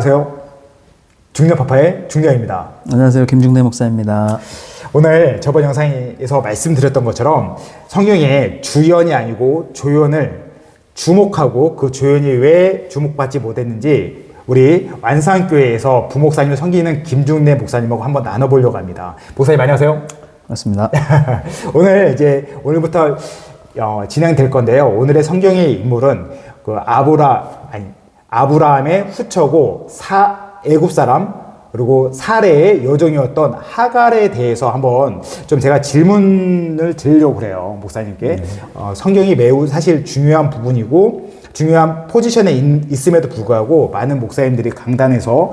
안녕하세요. 중년파파의 중년입니다. 안녕하세요. 김중대 목사입니다. 오늘 저번 영상에서 말씀드렸던 것처럼 성경에 주연이 아니고 조연을 주목하고 그 조연이 왜 주목받지 못했는지 우리 완산교회에서 부목사님을 섬기는 김중대 목사님하고 한번 나눠보려고 합니다. 목사님 안녕하세요. 맞습니다. 오늘부터 진행될 건데요. 오늘의 성경의 인물은 그 아브라함의 후처고 애굽 사람 그리고 사레의 여종이었던 하갈에 대해서 한번 좀 제가 질문을 드리려고 그래요, 목사님께. 성경이 매우 사실 중요한 부분이고 중요한 포지션에 있음에도 불구하고 많은 목사님들이 강단에서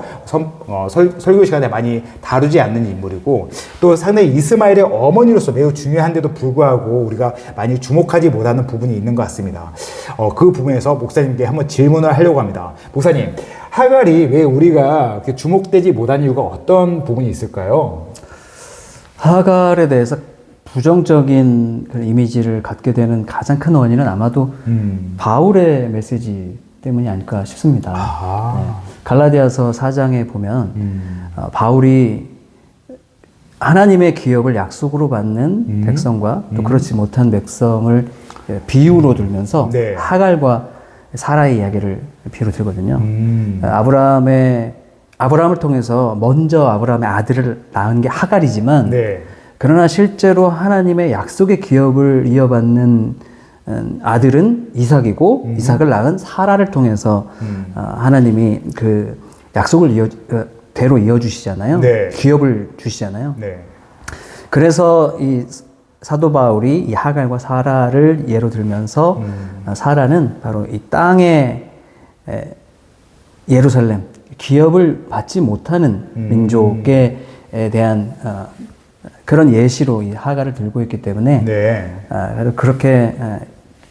설교 시간에 많이 다루지 않는 인물이고 또 상당히 이스마엘의 어머니로서 매우 중요한데도 불구하고 우리가 많이 주목하지 못하는 부분이 있는 것 같습니다. 그 부분에서 목사님께 한번 질문을 하려고 합니다. 목사님, 하갈이 왜 우리가 주목되지 못한 이유가 어떤 부분이 있을까요? 하갈에 대해서 부정적인 그런 이미지를 갖게 되는 가장 큰 원인은 아마도 바울의 메시지 때문이 아닐까 싶습니다. 네. 갈라디아서 4장에 보면 바울이 하나님의 기업을 약속으로 받는 백성과 또 그렇지 못한 백성을 비유로 들면서 네. 하갈과 사라의 이야기를 비유로 들거든요. 아브라함을 통해서 먼저 아브라함의 아들을 낳은 게 하갈이지만 네. 그러나 실제로 하나님의 약속의 기업을 이어받는 아들은 이삭이고 이삭을 낳은 사라를 통해서 하나님이 그 약속을 대로 이어주시잖아요. 네. 기업을 주시잖아요. 네. 그래서 이 사도 바울이 이 하갈과 사라를 예로 들면서 사라는 바로 이 땅의 예루살렘, 기업을 받지 못하는 민족에 대한 그런 예시로 이 하갈을 들고 있기 때문에 네. 그렇게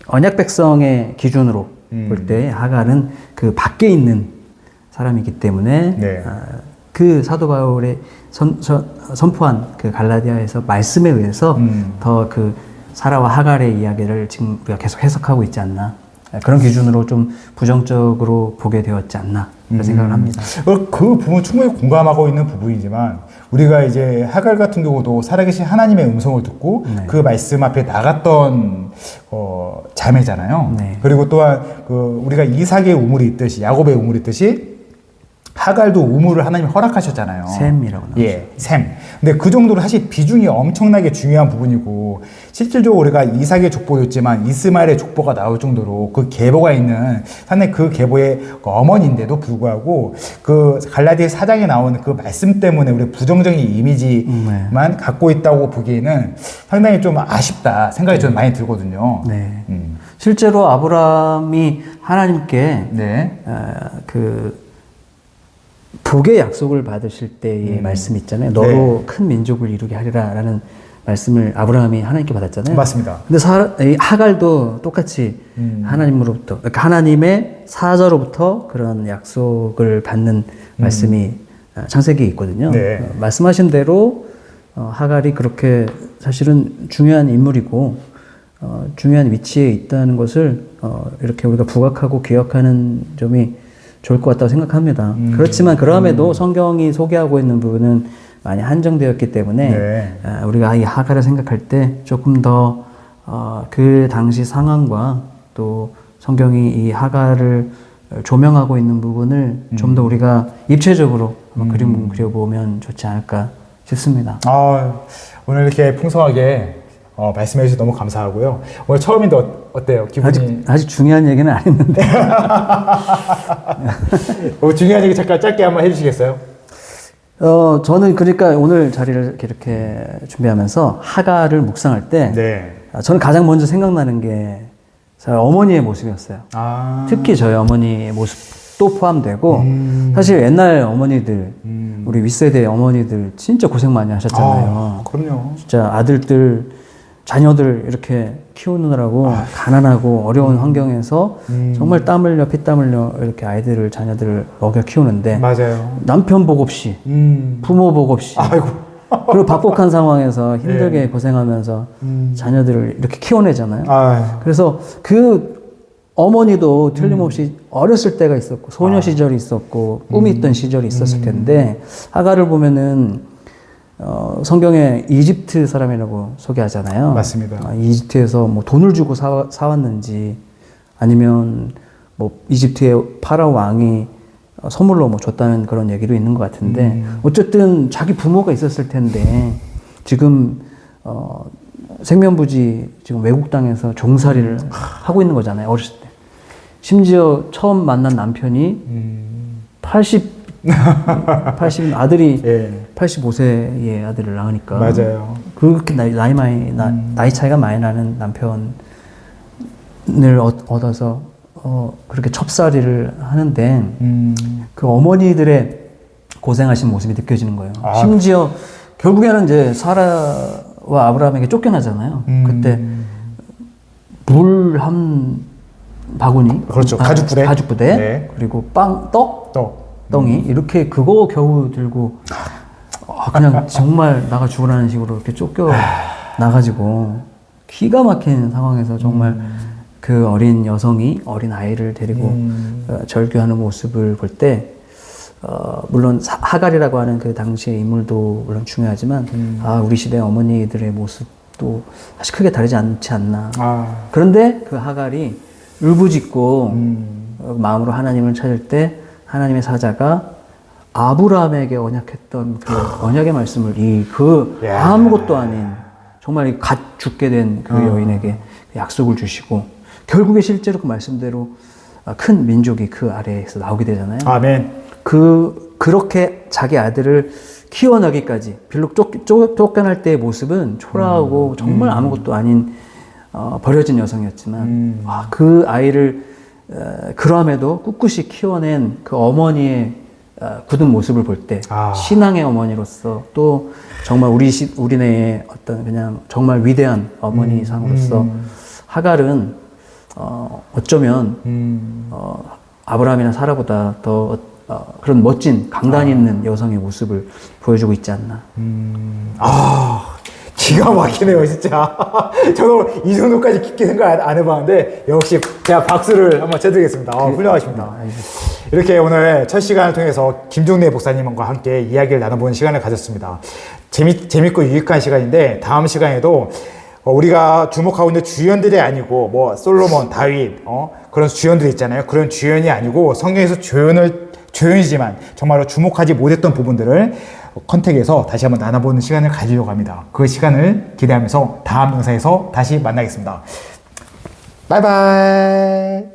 언약 백성의 기준으로 볼 때 하갈은 그 밖에 있는 사람이기 때문에 네. 그 사도 바울의 선포한 그 갈라디아에서 말씀에 의해서 더 그 사라와 하갈의 이야기를 지금 우리가 계속 해석하고 있지 않나, 그런 기준으로 좀 부정적으로 보게 되었지 않나 생각을 합니다. 그 부분 충분히 공감하고 있는 부분이지만 우리가 이제 하갈 같은 경우도 살아계신 하나님의 음성을 듣고 네. 그 말씀 앞에 나갔던 자매잖아요. 네. 그리고 또한 우리가 이삭의 우물이 있듯이 야곱의 우물이 있듯이 하갈도 우물을 하나님이 허락하셨잖아요. 셈이라고 나오죠. 예, 셈. 근데 그 정도로 사실 비중이 엄청나게 중요한 부분이고 실질적으로 우리가 이삭의 족보였지만 이스마엘의 족보가 나올 정도로 그 계보가 있는 상당히 그 계보의 어머니인데도 불구하고 그 갈라디아 4장에 나오는 그 말씀 때문에 우리 부정적인 이미지만 갖고 있다고 보기에는 상당히 좀 아쉽다 생각이 좀 많이 들거든요. 네. 실제로 아브라함이 하나님께 네. 복의 약속을 받으실 때의 말씀이 있잖아요. 너로 네. 큰 민족을 이루게 하리라 라는 말씀을 아브라함이 하나님께 받았잖아요. 맞습니다. 근데 하갈도 똑같이 하나님으로부터, 그러니까 하나님의 사자로부터 그런 약속을 받는 말씀이 창세기에 있거든요. 네. 말씀하신 대로 하갈이 그렇게 사실은 중요한 인물이고 중요한 위치에 있다는 것을 이렇게 우리가 부각하고 기억하는 점이 좋을 것 같다고 생각합니다. 그렇지만 그럼에도 성경이 소개하고 있는 부분은 많이 한정되었기 때문에 네. 우리가 이 하갈을 생각할 때 조금 더 그 당시 상황과 또 성경이 이 하갈을 조명하고 있는 부분을 좀 더 우리가 입체적으로 그림 그려보면 좋지 않을까 싶습니다. 오늘 이렇게 풍성하게 말씀해 주셔서 너무 감사하고요. 오늘 처음인데 어때요? 기분이? 아직 중요한 얘기는 안 했는데. 중요한 얘기 잠깐 짧게 한번 해주시겠어요? 저는 그러니까 오늘 자리를 이렇게 준비하면서 하갈을 묵상할 때 네. 저는 가장 먼저 생각나는 게 저희 어머니의 모습이었어요. 특히 저희 어머니의 모습도 포함되고 사실 옛날 어머니들 우리 윗세대 어머니들 진짜 고생 많이 하셨잖아요. 그럼요. 진짜 자녀들 이렇게 키우느라고 가난하고 어려운 환경에서 정말 땀 흘려 피땀 흘려 이렇게 자녀들을 먹여 키우는데 맞아요. 남편 복 없이 부모 복 없이 아이고. 그리고 박복한 상황에서 힘들게 네. 고생하면서 자녀들을 이렇게 키워내잖아요. 그래서 그 어머니도 틀림없이 어렸을 때가 있었고 소녀 시절이 있었고 꿈이 있던 시절이 있었을 텐데 하갈을 보면은 성경에 이집트 사람이라고 소개하잖아요. 맞습니다. 이집트에서 뭐 돈을 주고 사왔는지 아니면 뭐 이집트의 파라오 왕이 선물로 뭐 줬다는 그런 얘기도 있는 것 같은데 어쨌든 자기 부모가 있었을 텐데 지금 생면부지 지금 외국 땅에서 종살이를 하고 있는 거잖아요. 어렸을 때. 심지어 처음 만난 남편이 80 아들이 예. 85세의 아들을 낳으니까 맞아요. 그렇게 나이 차이가 많이 나는 남편을 얻어서 그렇게 첩살이를 하는데 그 어머니들의 고생하신 모습이 느껴지는 거예요. 심지어 결국에는 이제 사라와 아브라함에게 쫓겨나잖아요. 그때 물 한 바구니, 그렇죠. 가죽부대. 네. 그리고 떡이 이렇게 그거 겨우 들고 그냥 정말 나가 죽으라는 식으로 이렇게 쫓겨 나가지고 기가 막힌 상황에서 정말 그 어린 여성이 어린 아이를 데리고 절규하는 모습을 볼 때 물론 하갈이라고 하는 그 당시의 인물도 물론 중요하지만 우리 시대 어머니들의 모습도 사실 크게 다르지 않지 않나. 그런데 그 하갈이 울부짖고 마음으로 하나님을 찾을 때 하나님의 사자가 아브라함에게 언약했던 그 언약의 말씀을 아무것도 아닌 정말 갓 죽게 된 그 여인에게 약속을 주시고 결국에 실제로 그 말씀대로 큰 민족이 그 아래에서 나오게 되잖아요. 아멘. 그렇게 자기 아들을 키워나기까지 비록 쫓겨날 때의 모습은 초라하고 정말 아무것도 아닌 버려진 여성이었지만 그 아이를 그럼에도 꿋꿋이 키워낸 그 어머니의 굳은 모습을 볼 때 신앙의 어머니로서 또 정말 우리네의 어떤 그냥 정말 위대한 어머니상으로서 하갈은 어쩌면 아브라함이나 사라보다 더 그런 멋진 강단 있는 여성의 모습을 보여주고 있지 않나. 기가 막히네요, 진짜. 저도 이 정도까지 깊게 생각 안 해봤는데, 역시 제가 박수를 한번 쳐드리겠습니다. 훌륭하십니다. 이렇게 오늘 첫 시간을 통해서 김종래 목사님과 함께 이야기를 나눠보는 시간을 가졌습니다. 재밌고 유익한 시간인데, 다음 시간에도 우리가 주목하고 있는 주연들이 아니고, 뭐, 솔로몬, 다윗, 그런 주연들이 있잖아요. 그런 주연이 아니고, 성경에서 조연이지만 정말로 주목하지 못했던 부분들을 컨택해서 다시 한번 나눠보는 시간을 가지려고 합니다. 그 시간을 기대하면서 다음 영상에서 다시 만나겠습니다. 바이바이.